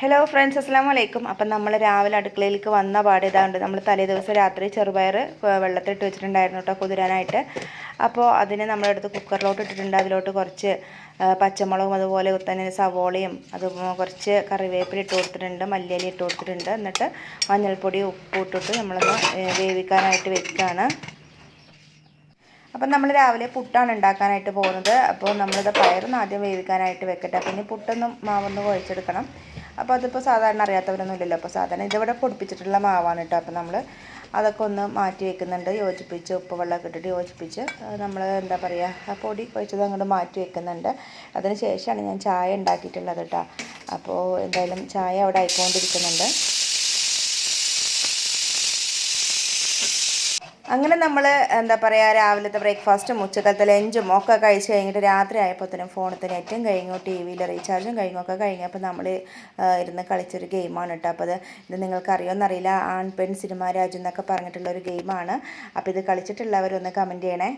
Hello friends, അസ്സലാമു അലൈക്കും. അപ്പം നമ്മൾ രാവിലെ അടുക്കളയിലേക്ക് വന്ന പാട് ഇതാണ്ട് നമ്മൾ തലേ ദിവസം രാത്രി ചെറുപയർ വെള്ളത്തിലിട്ട് വെച്ചിട്ടുണ്ടായിരുന്നു കേട്ടോ കുതിരാനായിട്ട്. അപ്പോൾ അതിനെ നമ്മളെടുത്ത് കുക്കറിലോട്ട് ഇട്ടിട്ടുണ്ട്. അതിലോട്ട് കുറച്ച് പച്ചമുളകും അതുപോലെ തന്നെ സവോളയും കുറച്ച് കറിവേപ്പില ഇട്ട് കൊടുത്തിട്ടുണ്ട്, മല്ലിയില ഇട്ട് കൊടുത്തിട്ടുണ്ട്. എന്നിട്ട് മഞ്ഞൾപ്പൊടി ഉപ്പ് ഇട്ടിട്ട് നമ്മളൊന്ന് വേവിക്കാനായിട്ട് വെക്കുകയാണ്. അപ്പം നമ്മൾ രാവിലെ പുട്ടാണ് ഉണ്ടാക്കാനായിട്ട് പോകുന്നത്. അപ്പോൾ നമ്മളിത് പയറൊന്ന് ആദ്യം വേവിക്കാനായിട്ട് വെക്കട്ടെ. പിന്നെ പുട്ടൊന്നും മാവൊന്ന് കുഴച്ചെടുക്കണം. അപ്പോൾ അതിപ്പോൾ സാധാരണ അറിയാത്തവരൊന്നും ഇല്ലല്ലോ. അപ്പോൾ സാധാരണ ഇതിവിടെ പൊടിപ്പിച്ചിട്ടുള്ള മാവാണ് കേട്ടോ. അപ്പോൾ നമ്മൾ അതൊക്കെ ഒന്ന് മാറ്റി വെക്കുന്നുണ്ട്, യോജിപ്പിച്ച് ഉപ്പ് വെള്ളമൊക്കെ ഇട്ടിട്ട് യോജിപ്പിച്ച് നമ്മൾ എന്താ പറയുക പൊടി കുഴച്ചത് അങ്ങോട്ട് മാറ്റി വെക്കുന്നുണ്ട്. അതിന് ശേഷമാണ് ഞാൻ ചായ ഉണ്ടാക്കിയിട്ടുള്ളത് കേട്ടോ. അപ്പോൾ എന്തായാലും ചായ അവിടെ ആയിക്കൊണ്ടിരിക്കുന്നുണ്ട്. അങ്ങനെ നമ്മൾ എന്താ പറയുക രാവിലത്തെ ബ്രേക്ക്ഫാസ്റ്റും ഉച്ചക്കലത്തെ ലഞ്ചും ഒക്കെ കഴിച്ച് കഴിഞ്ഞിട്ട് രാത്രി ആയപ്പോഴത്തേനും ഫോണത്തെ നെറ്റും കഴിഞ്ഞു, ടി വിയിൽ റീചാർജും കഴിഞ്ഞു ഒക്കെ കഴിഞ്ഞു. അപ്പോൾ നമ്മൾ ഇരുന്ന് കളിച്ചൊരു ഗെയിമാണ് കേട്ടോ. അപ്പോൾ ഇത് നിങ്ങൾക്ക് അറിയുമെന്നറിയില്ല, ആൺ പെൺ സിനിമ രാജ് എന്നൊക്കെ പറഞ്ഞിട്ടുള്ളൊരു ഗെയിമാണ്. അപ്പോൾ ഇത് കളിച്ചിട്ടുള്ളവരൊന്ന് കമൻറ്റ് ചെയ്യണേ.